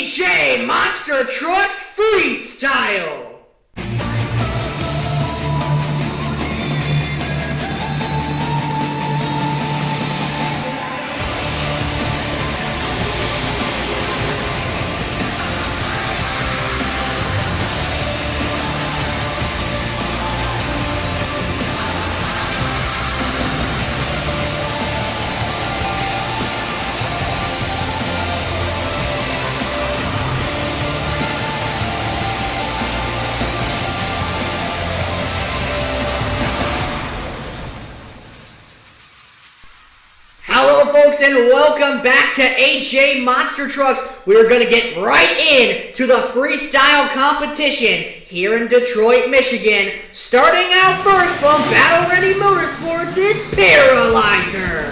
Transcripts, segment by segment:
AJ Monster Trucks Freestyle. Folks, and welcome back to AJ Monster Trucks. We're going to get right into the freestyle competition here in Detroit, Michigan. Starting out first from Battle Ready Motorsports, it's Paralyzer.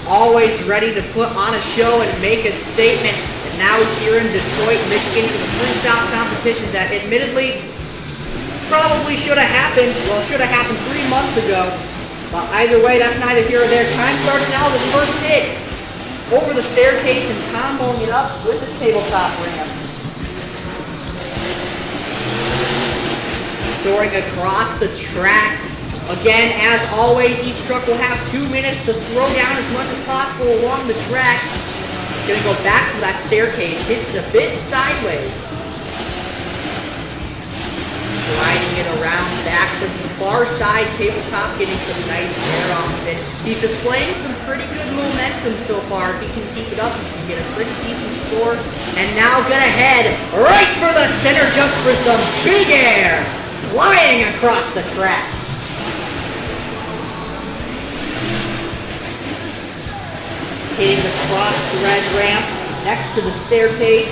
Always ready to put on a show and make a statement. And now he's here in Detroit, Michigan for the freestyle competition that admittedly probably should have happened. Well, should have happened 3 months ago. But either way, that's neither here or there. Time starts now. The first hit over the staircase and comboing it up with the tabletop ramp. Soaring across the track. Again, as always, each truck will have 2 minutes to throw down as much as possible along the track. Gonna go back to that staircase. Hits it a bit sideways. Sliding it around back to the far side tabletop, getting some nice air off of it. He's displaying some pretty good momentum so far. If he can keep it up, he can get a pretty decent score. And now gonna head right for the center jump for some big air, flying across the track. Hitting the cross thread ramp next to the staircase.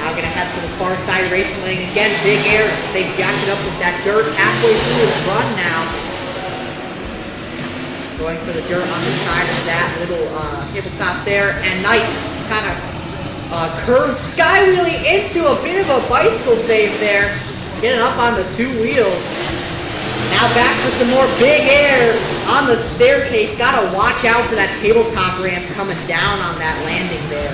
Now gonna head to the far side racing lane. Again, big air. They jacked it up with that dirt halfway through his run now. Going for the dirt on the side of that little tabletop there. And nice kind of curved sky wheelie into a bit of a bicycle save there. Getting up on the 2 wheels. Now back for some more big air on the staircase. Gotta watch out for that tabletop ramp coming down on that landing there.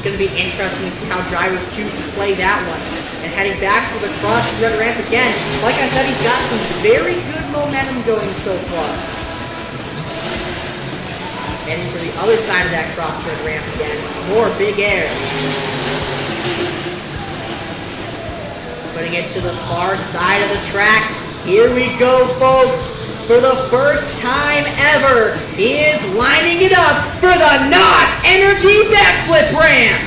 Going to be interesting to see how drivers choose to play that one. And heading back for the cross thread ramp again. Like I said, he's got some very good momentum going so far. Heading to the other side of that cross thread ramp again. More big air. Putting it to the far side of the track. Here we go, folks. For the first time ever, he is lining it up for the NOS Energy Backflip Ramp.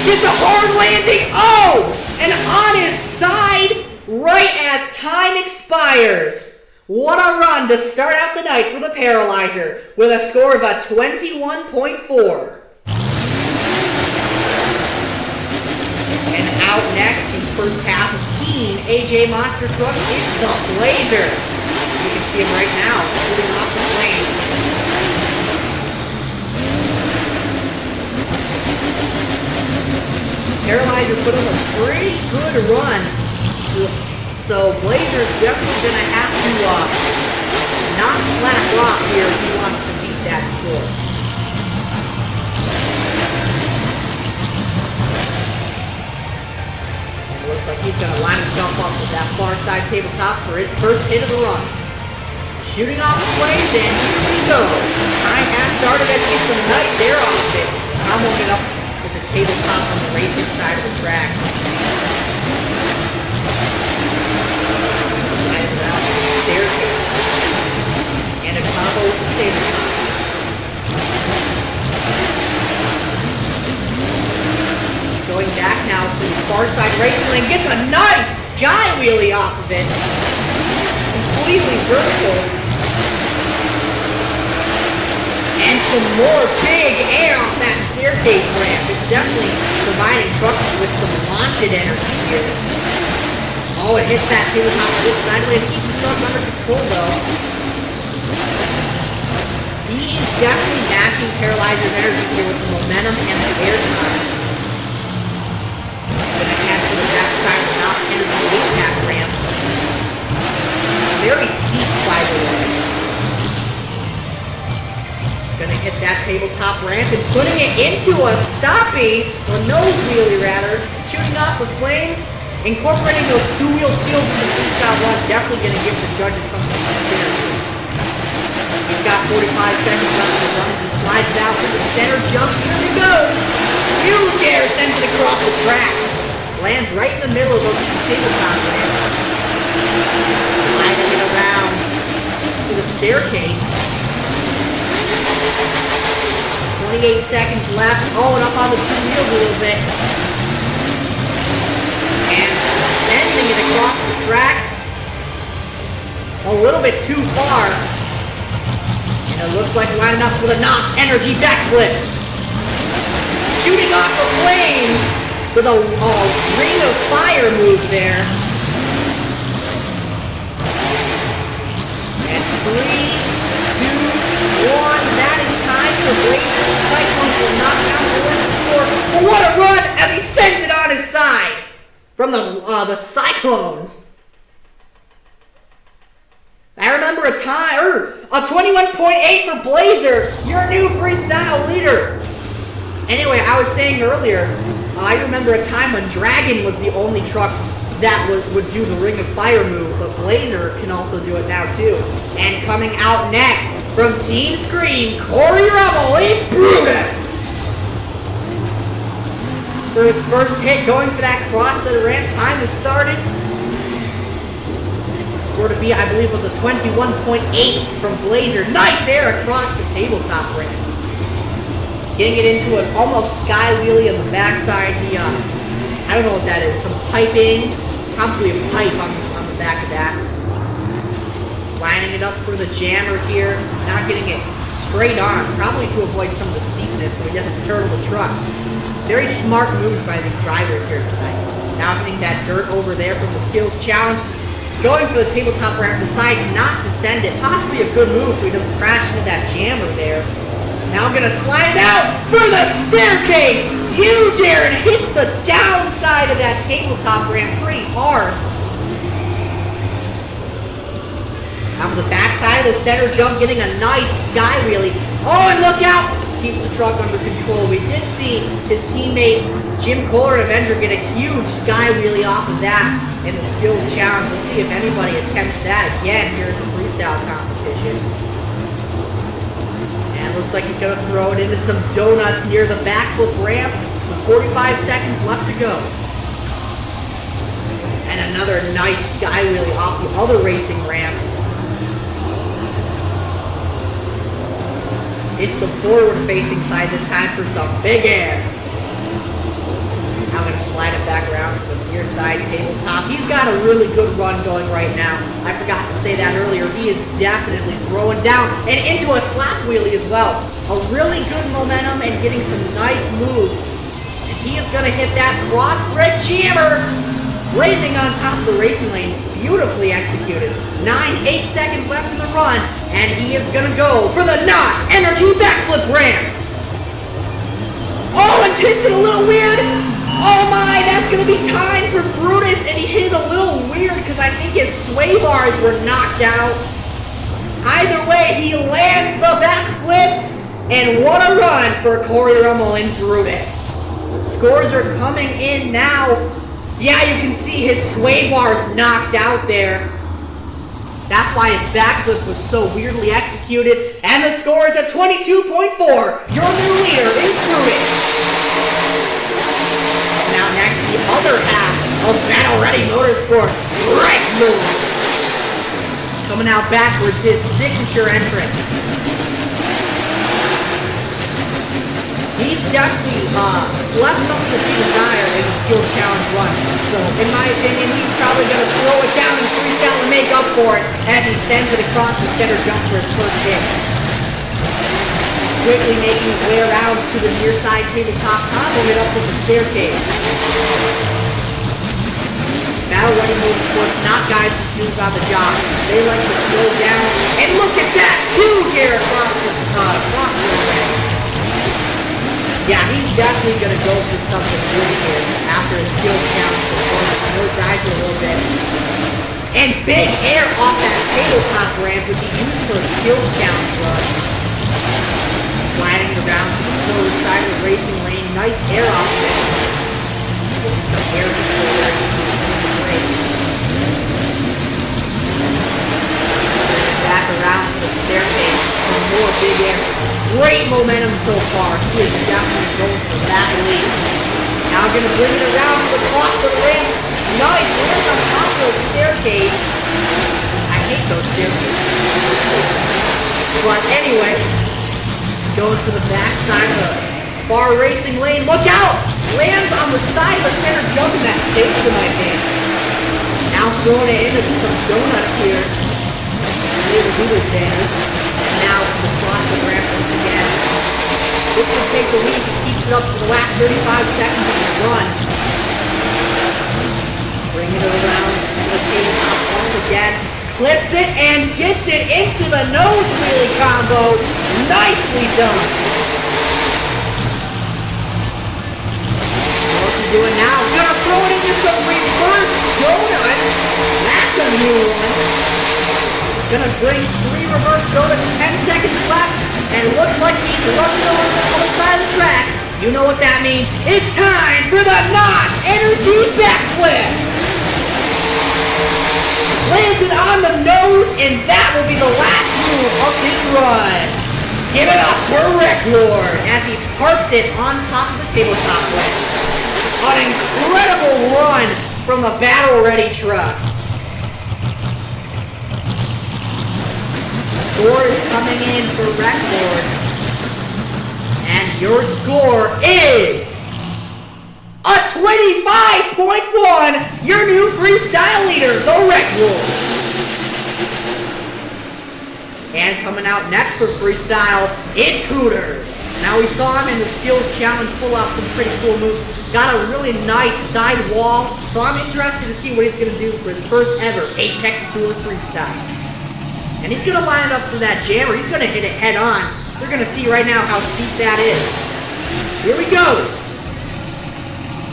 Gets a hard landing. Oh! And on his side, right as time expires. What a run to start out the night for the Paralyzer with a score of a 21.4. And out next in first half of Team AJ Monster Truck is the Blazer. You can see him right now, shooting off the plane. Paralyzer put up a pretty good run. So Blazer's definitely going to have to not slack off here if he wants to beat that score. Looks like he's going to line himself up with that far side tabletop for his first hit of the run. Shooting off the flames, and here we go. Time has started and get some nice air off of it. I'm looking up with the tabletop on the racing side of the track. Sliding around the staircase. And a combo with the tabletop. Going back now to the far side racing lane, gets a nice sky wheelie off of it. Completely vertical. And some more big air off that staircase ramp. It's definitely providing trucks with some launching energy here. Oh, it hits that tabletop just sideways. Keeps the truck under control though. He is definitely matching Paralyzer's energy here with the momentum and the air time. Gonna head to the back side of the NOS Energy 8-pack ramp. Very steep, by the way. Gonna hit that tabletop ramp and putting it into a stoppie, or nose wheelie rather, shooting off the flames, incorporating those two-wheel skills in the freestyle run, definitely gonna give the judges something to consider. He's got 45 seconds left to run as he slides it out to the center jump. Here we go! Huge air sends it across the track. Lands right in the middle of those two tabletop ramps. Sliding it around to the staircase. 28 seconds left. Oh, and up on the two wheels a little bit. And sending it across the track. A little bit too far. And it looks like lining up with a NOS energy backflip. Shooting off the flames with a ring of fire move there. And 3, 2, 1. That is time for Blazer. The Cyclones will knock down the win score. But what a run as he sends it on his side from the Cyclones. I remember a time, a 21.8 for Blazer, your new freestyle leader. Anyway, I was saying earlier, I remember a time when Dragon was the only truck that would do the Ring of Fire move, but Blazer can also do it now too. And coming out next from Team Scream, Corey Rummel, Brutus. For his first hit, going for that cross to the ramp, time has started. Score to be, I believe, was a 21.8 from Blazer. Nice air across the tabletop ramp. Getting it into an almost sky wheelie on the backside. He, I don't know what that is. Some piping. Probably a pipe on the back of that. Lining it up for the jammer here. Not getting it straight on. Probably to avoid some of the steepness so he doesn't turtle the truck. Very smart moves by these drivers here tonight. Now getting that dirt over there from the skills challenge. Going for the tabletop ramp, decides not to send it. Possibly a good move so he doesn't crash into that jammer there. Now gonna slide it out for the staircase. Huge air and hits the downside of that tabletop ramp pretty hard. Now for the backside of the center jump, getting a nice sky wheelie. Oh, and look out! Keeps the truck under control. We did see his teammate Jim Kohler and Avenger get a huge sky wheelie off of that in the skills challenge. We'll see if anybody attempts that again here in the freestyle competition. And looks like he's gonna throw it into some donuts near the backflip ramp. With 45 seconds left to go. And another nice sky wheelie off the other racing ramp. It's the forward-facing side this time for some big air. I'm going to slide it back around to the near side tabletop. He's got a really good run going right now. I forgot to say that earlier. He is definitely throwing down and into a slap wheelie as well. A really good momentum and getting some nice moves. And he is going to hit that cross-thread jammer. Blazing on top of the racing lane. Beautifully executed. 8 seconds left in the run. And he is going to go for the NOS Energy Backflip Ramp. Oh, and hits it a little weird. Oh my, that's going to be time for Brutus. And he hit it a little weird because I think his sway bars were knocked out. Either way, he lands the backflip. And what a run for Corey Rummel and Brutus. Scores are coming in now. Yeah, you can see his sway bars knocked out there. That's why his backflip was so weirdly executed. And the score is at 22.4. Your new leader is Brutus. Now next, the other half of Battle Ready Motorsports, Dragonoid. Coming out backwards, his signature entrance. He's definitely left something to be desired in the skills challenge run. So, in my opinion, he's probably going to throw it down in freestyle and make up for it as he sends it across the center jump for his first hit. Quickly making his way around to the near side tabletop, comboing it up to the staircase. Battle Ready Motorsports, not guys who snooze on the job. They like to slow down. And look at that! Huge air across the ramp. Yeah, he's definitely going to go for something good here after his skills challenge performance. I know he died for a little bit. and big air off that tabletop ramp, which he used for a skills challenge run. Sliding around to the forward side of the racing lane. Nice air off there. Some air control there. Back around to the staircase for more big air. Great momentum so far. He is definitely going for that lead. Now gonna bring it around to across the ramp. Nice, lands on top of the staircase. I hate those staircases. But anyway, goes to the back side of the spar racing lane. Look out! Lands on the side of the center jump, and that saves the night game. Now throwing it into some donuts here. The Hooters banners. And now to the cross the ramp once again. This will take the lead. He keeps it up for the last 35 seconds of the run. Bring it around to the tabletop once again. Clips it and gets it into the nose wheelie combo. Nicely done. What's he doing now? Gonna throw it into some reverse donuts. That's a new one. Gonna bring 3 reverse donuts, 10 seconds left, and it looks like he's rushing over to the other side of the track. You know what that means. It's time for the NOS Energy Backflip! Landed on the nose, and that will be the last move of his run. Give it up for Wreck Lord as he parks it on top of the tabletop ramp. An incredible run from the battle-ready truck. Score is coming in for Wreck Lord. And your score is a 25.1, your new freestyle leader, the Wreck Lord. And coming out next for freestyle, it's Hooters. Now we saw him in the skills challenge pull out some pretty cool moves. Got a really nice side wall, so I'm interested to see what he's going to do for his first ever Apex Tour freestyle. And he's going to line it up for that jammer. He's going to hit it head on. You're going to see right now how steep that is. Here we go.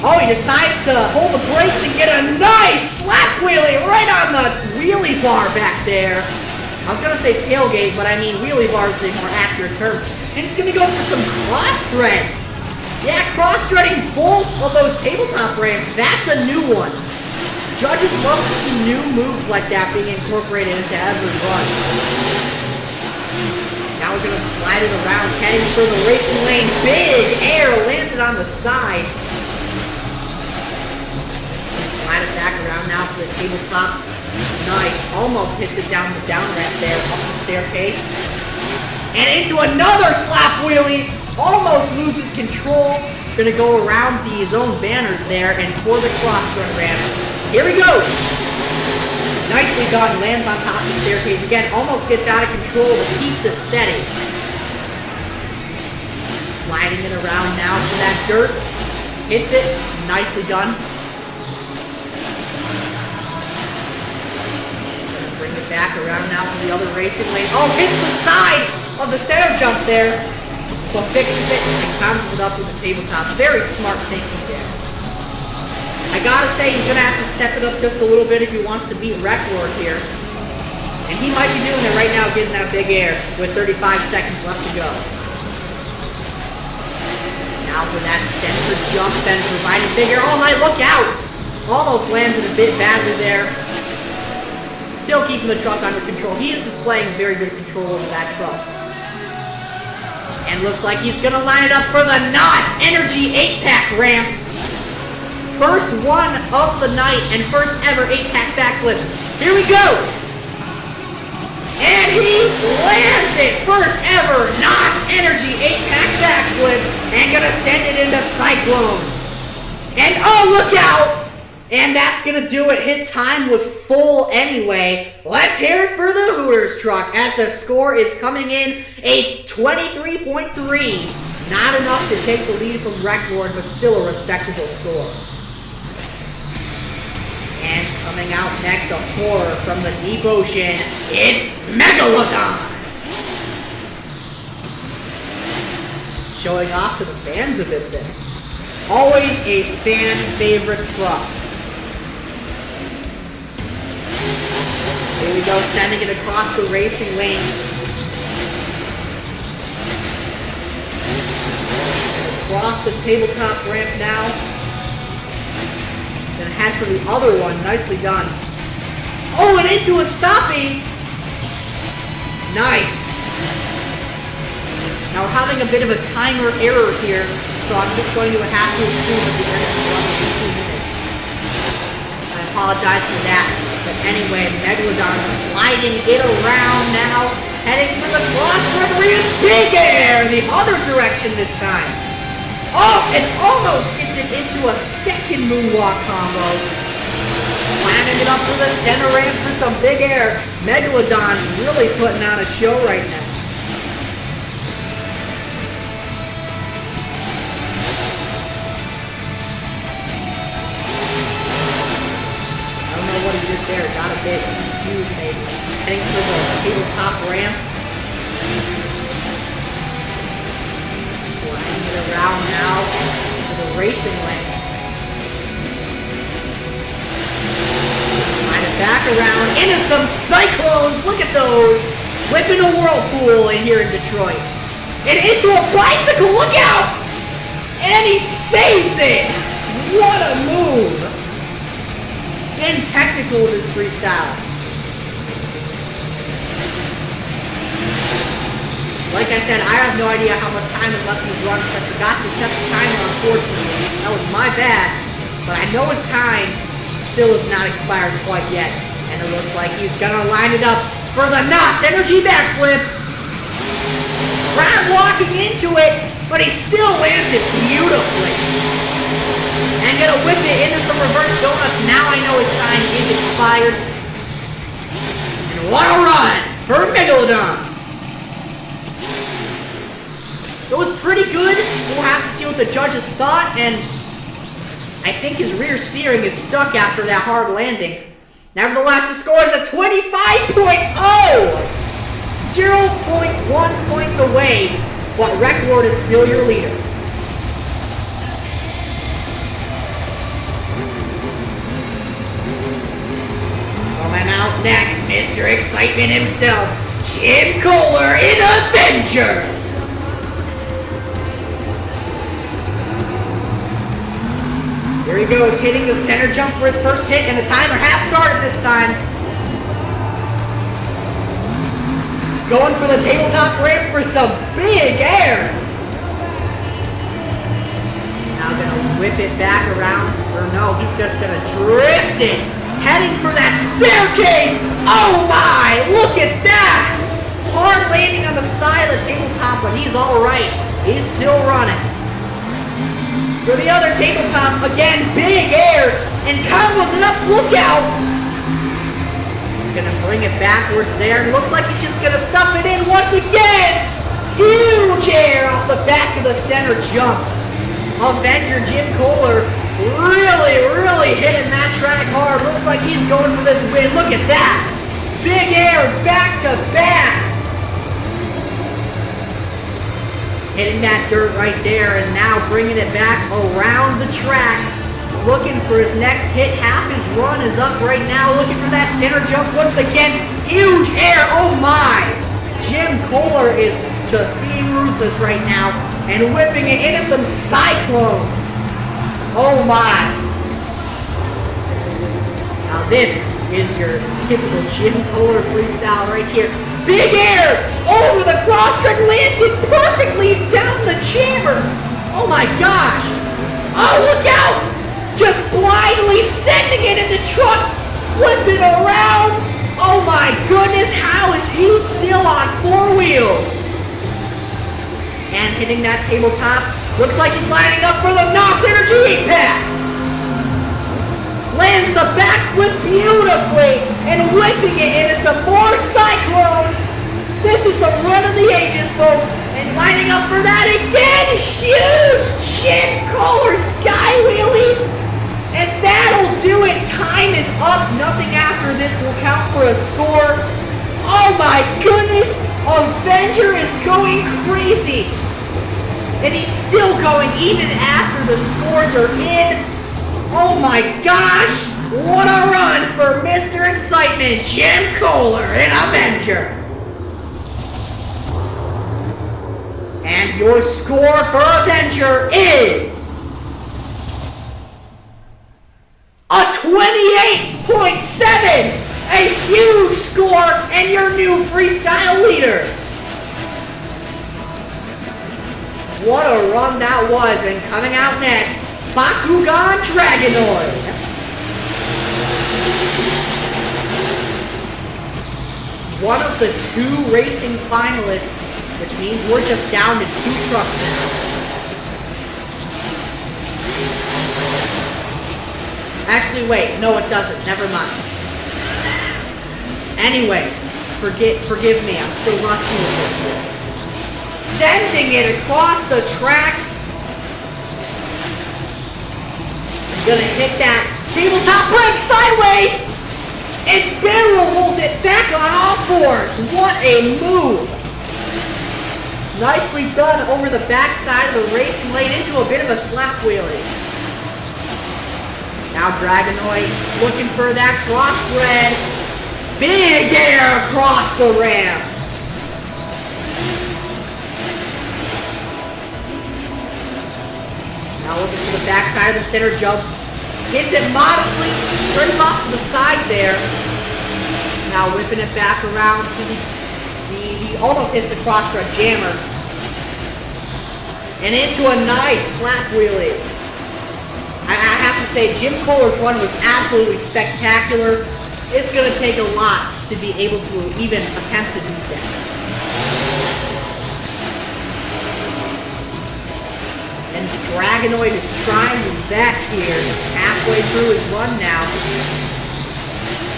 Oh, he decides to hold the brakes and get a nice slap wheelie right on the wheelie bar back there. I was going to say tailgate, but I mean wheelie bar is the more accurate term. And he's going to go for some cross threads. Yeah, cross threading both of those tabletop ramps. That's a new one. Judges love to see new moves like that being incorporated into every run. Now we're going to slide it around, heading for the racing lane. Big air, lands it on the side. Slide it back around now for the tabletop. Nice, almost hits it down the down ramp there, up the staircase. And into another slap wheelie. Almost loses control. Going to go around his own banners there and for the cross run ramp. Here he goes. Nicely done. Lands on top of the staircase again. Almost gets out of control, but keeps it steady. Sliding it around now for that dirt. Hits it. Nicely done. Bring it back around now to the other racing lane. Oh, hits the side of the center jump there. But fixes it and combos it up with the tabletop. Very smart thinking there. I gotta say, he's gonna have to step it up just a little bit if he wants to beat Wreck Lord here. And he might be doing it right now, getting that big air with 35 seconds left to go. Now for that center jump and providing big air. Oh my, look out! Almost landed a bit badly there. Still keeping the truck under control. He is displaying very good control over that truck. And looks like he's going to line it up for the NOS Energy 8-pack ramp. First one of the night and first ever 8-pack backflip. Here we go. And he lands it. First ever NOS Energy 8-pack backflip. And going to send it into Cyclones. And oh, look out. And that's going to do it. His time was full anyway. Let's hear it for the Hooters truck as the score is coming in a 23.3. Not enough to take the lead from Wreck Lord, but still a respectable score. And coming out next, a horror from the deep ocean, it's Megalodon. Showing off to the fans of it then. Always a fan favorite truck. we go, sending it across the racing lane. Across the tabletop ramp now. Gonna head for the other one. Nicely done. Oh, and into a stoppie. Nice. Now we're having a bit of a timer error here, so I'm just going to have to assume that the end of the run will be 2 minutes. I apologize for that. But anyway, Megalodon sliding it around now, heading for the cross referee in big air in the other direction this time. Oh, and almost gets it into a second moonwalk combo. Planning it up for the center ramp for some big air. Megalodon's really putting on a show right now. What he did there, got a bit confused maybe. Heading for the tabletop ramp. Sliding it around now to the racing lane. Slide it back around into some cyclones. Look at those. Whipping a whirlpool in here in Detroit. And into a bicycle, look out! And he saves it! What a move! And technical with his freestyle. Like I said, I have no idea how much time is left in his run, so I forgot to set the timer, unfortunately. That was my bad. But I know his time still is not expired quite yet. And it looks like he's gonna line it up for the NOS Energy backflip. Brad walking into it, but he still lands it beautifully. And gonna whip it into some reverse donuts. Now I know his time is expired. And what a run for Megalodon. It was pretty good. We'll have to see what the judges thought. And I think his rear steering is stuck after that hard landing. Nevertheless, the score is a 25.0. 0.1 points away. But Recklord is still your leader. Coming out next, Mr. Excitement himself, Jim Kohler in Avenger. Here he goes, hitting the center jump for his first hit, and the timer has started this time. Going for the tabletop ramp for some big air. Now gonna whip it back around, or no, he's just gonna drift it. Heading for that staircase! Oh my! Look at that! Hard landing on the side of the tabletop, but he's alright. He's still running. For the other tabletop, again, big air, and combos it up, look out! Gonna bring it backwards there, and looks like he's just gonna stuff it in once again! Huge air off the back of the center jump. Avenger Jim Kohler really hitting that track hard. Looks like he's going for this win. Look at that. Big air back to back. Hitting that dirt right there and now bringing it back around the track. Looking for his next hit. Half his run is up right now. Looking for that center jump once again. Huge air. Oh my. Jim Kohler is just being ruthless right now and whipping it into some cyclones. Oh my! Now this is your typical Jim Kohler freestyle right here. Big air over the crosstrack, lands it perfectly down the chamber. Oh my gosh! Oh, look out! Just blindly sending it in the truck, flipping around. Oh my goodness, how is he still on 4 wheels? And hitting that tabletop. Looks like he's lining up for the NOS Energy Pack. Lands the backflip beautifully and whipping it into some more cyclones. This is the run of the ages, folks. And lining up for that again. Huge Jim Kohler sky wheelie. And that'll do it. Time is up. Nothing after this will count for a score. Oh my goodness. Avenger is going crazy. And he's still going even after the scores are in. Oh my gosh! What a run for Mr. Excitement, Jim Kohler in Avenger. And your score for Avenger is a 28.7, a huge score, and your new freestyle leader. What a run that was, and coming out next, Bakugan Dragonoid. One of the 2 racing finalists, which means we're just down to 2 trucks now. Actually, wait, no it doesn't, never mind. Anyway, forgive me, I'm still rusty with this. Sending it across the track. Gonna hit that tabletop brake sideways and barrel rolls it back on all 4s. What a move. Nicely done over the backside of the racing lane into a bit of a slap wheelie. Now Dragonoid looking for that crossbred. Big air across the ramp. Now looking for the backside of the center jump. Hits it modestly, springs off to the side there. Now whipping it back around to he almost hits the crossbred jammer. And into a nice slap wheelie. I have to say, Jim Kohler's run was absolutely spectacular. It's going to take a lot to be able to even attempt to do that. And Dragonoid is trying his best here. Halfway through his run now.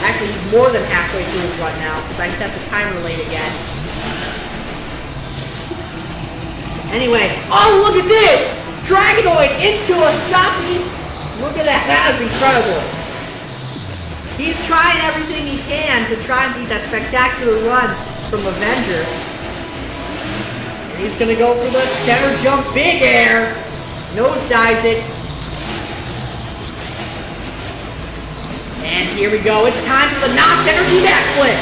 Actually, he's more than halfway through his run now, because I set the timer late again. Anyway, oh look at this! Dragonoid into a stop. Look at that, that is incredible. He's trying everything he can to try and beat that spectacular run from Avenger. And he's gonna go for the center jump, big air. Nosedives it. And here we go, it's time for the Knox Energy backflip.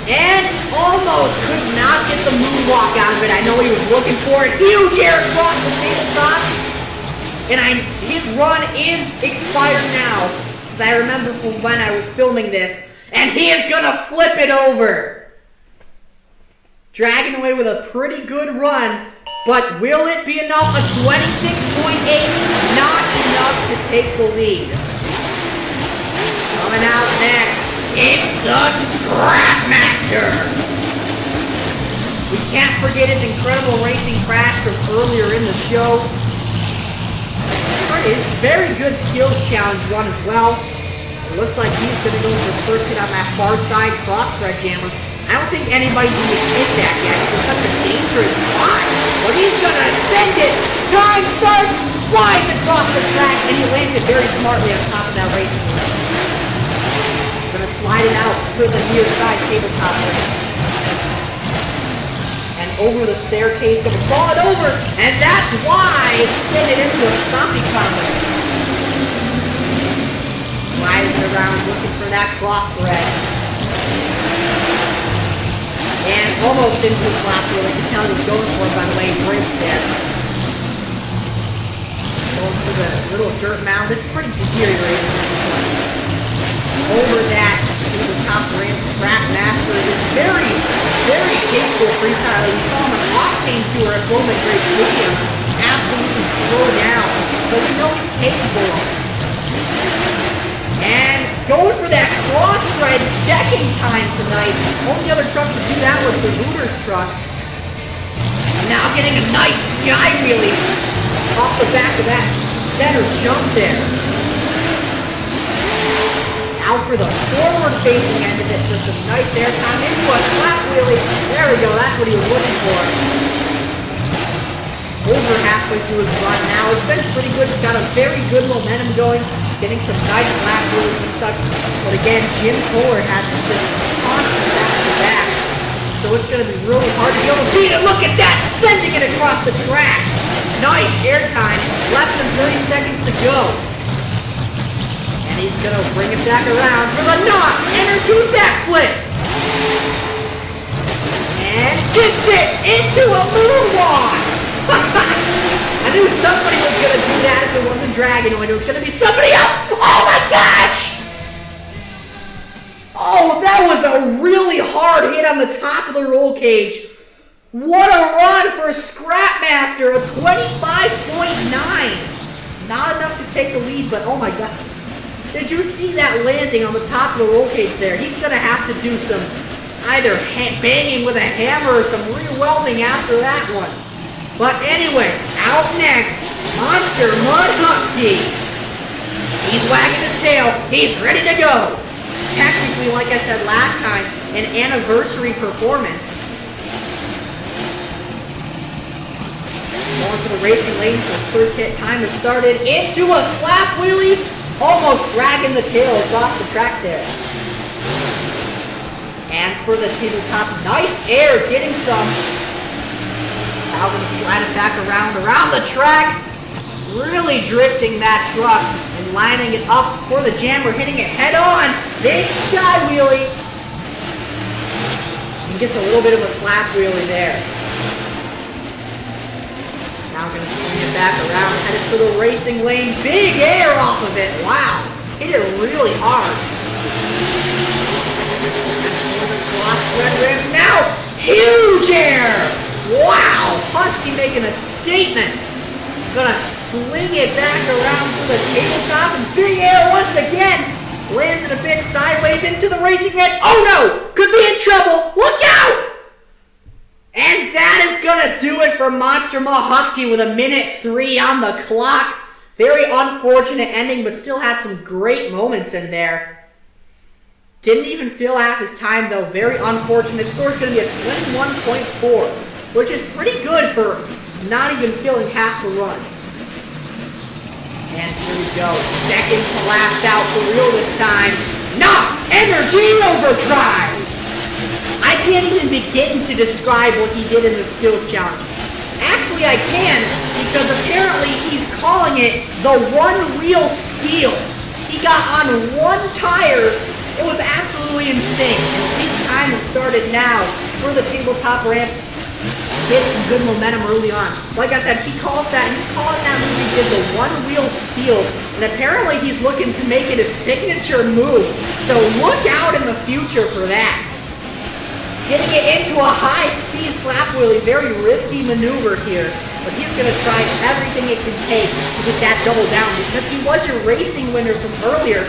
And almost could not get the moonwalk out of it. I know he was looking for it. Huge air across the tabletop. And his run is expired now. Because I remember from when I was filming this. And he is going to flip it over. Dragonoid with a pretty good run. But will it be enough? A 26.8. Not enough to take the lead. Coming out next. It's the Scrap Master! We can't forget his incredible racing crash from earlier in the show. His very good skills challenge run as well. It looks like he's going to go for the first hit on that far side crossbred jammer. I don't think anybody's even hit that yet. It's such a dangerous spot. But he's going to send it. Time starts. Flies across the track. And he lands it very smartly on top of that racing line. Gonna slide it out to the near side tabletop ramp. And over the staircase, gonna fall it over, and that's why it's spinning into a stopping combo. Sliding it around, looking for that cross thread. And almost into the slap wheel. I can tell he was going for it by the way he braked there. Going for the little dirt mound. It's pretty deteriorating. Over that to the top ramp, Scrap Master is very, very capable freestyler. We saw him on Octane Tour at Bowman Great Stadium. Absolutely throw down. So we know he's capable of it. And going for that cross thread second time tonight. Only other truck to do that was the Hooters truck. Now getting a nice sky wheelie off the back of that center jump there. Out for the forward-facing end of it, just a nice air time into a slap wheelie. There we go, that's what he was looking for. Over halfway through his run now. It's been pretty good. He's got a very good momentum going, getting some nice slap wheelies and such. But again, Jim Kohler has this constant back-to-back. So it's going to be really hard to be able to beat it. Look at that, sending it across the track. Nice air time, less than 30 seconds to go. he's gonna bring it back around for the Knox Energy backflip. And gets it into a moonwalk. I knew somebody was gonna do that if it wasn't Dragonoid. It was gonna be somebody else. Oh my gosh! Oh, that was a really hard hit on the top of the roll cage. What a run for Scrapmaster, a 25.9. Not enough to take the lead, but oh my god. Did you see that landing on the top of the roll cage there? He's going to have to do some either banging with a hammer or some re-welding after that one. But anyway, out next, Monster Mud Husky. He's wagging his tail. He's ready to go. Technically, like I said last time, an anniversary performance. Going for the racing lane for the first hit. Time has started into a slap wheelie. Almost dragging the tail across the track there. And for the tabletop, nice air, getting some. Now going to slide it back around the track. Really drifting that truck and lining it up for the jammer, hitting it head on. Big sky wheelie. He gets a little bit of a slap wheelie there. Now going to swing it back around, headed for the racing lane. Big air off of it. Wow. Hit it really hard. Cross red rim. Now, huge air. Wow. Husky making a statement. Gonna sling it back around to the tabletop and big air once again. Lands it a bit sideways into the racing red. Oh no! Could be in trouble. Look out! And that is gonna do it for Monster Mud Husky with 1:03 on the clock. Very unfortunate ending, but still had some great moments in there. Didn't even feel half his time though. Very unfortunate. Score's gonna be a 21.4, which is pretty good for not even feeling half the run. And here we go. Second to last out for real this time. Knox Energy Overdrive! I can't even begin to describe what he did in the skills challenge. Actually, I can, because apparently he's calling it the one-wheel steal. He got on one tire. It was absolutely insane. And his time has started now for the tabletop ramp. Get some good momentum early on. Like I said, he's calling that move he did the one-wheel steal, and apparently he's looking to make it a signature move. So look out in the future for that. Getting it into a high-speed slap wheelie, very risky maneuver here, but he's going to try everything it can take to get that double down because he was your racing winner from earlier.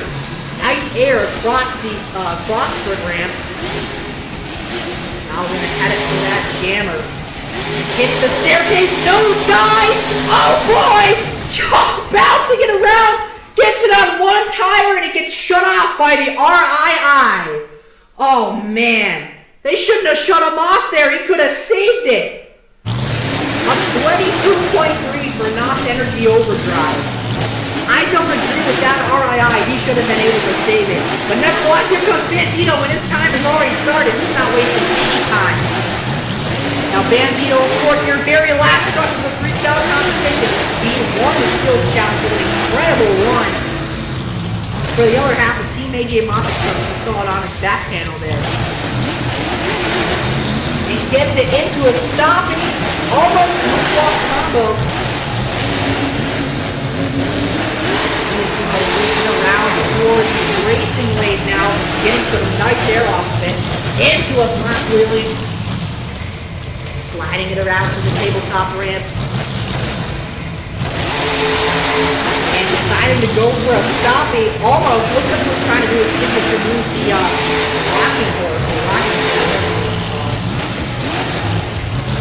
Nice air across the crossfoot ramp. Now we're going to head it for that jammer. Hits the staircase, nosedive! Oh boy! Bouncing it around, gets it on one tire, and it gets shut off by the RII. Oh man, they shouldn't have shut him off there. He could have saved it. A 22.3 for Knox Energy Overdrive. I don't agree with that RII. He should have been able to save it. But nevertheless, here comes Bandito, and his time has already started. He's not wasting any time. Now Bandito, of course, your very last truck of the freestyle competition. He won the skills challenge with an incredible run. For the other half of Team AJ Motorsports, we saw it on his back panel there. He gets it into a stopping, almost moonwalk combo. He's around towards the racing lane now, getting some nice air off of it. Into a slap wheelie. Sliding it around to the tabletop ramp. And deciding to go for a stoppie. Almost looks like we're trying to do a signature move, the rocking horse.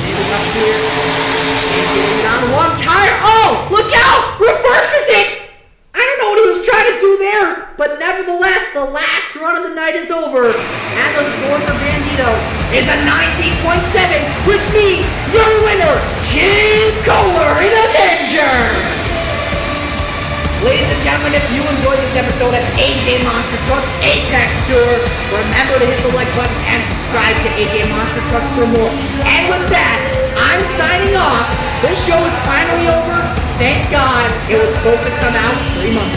Maybe up here. And getting it on one tire. Oh! Look out! Reverses it! I don't know what he was trying to do there, but nevertheless, the last run of the night is over. And the score for Bandito is a 19.7, which means your winner, Jim Kohler in Avenger. Ladies and gentlemen, if you enjoyed this episode of AJ Monster Trucks Apex Tour, remember to hit the like button and subscribe to AJ Monster Trucks for more. And with that, I'm signing off. This show is finally over. Thank God. It was supposed to come out 3 months ago.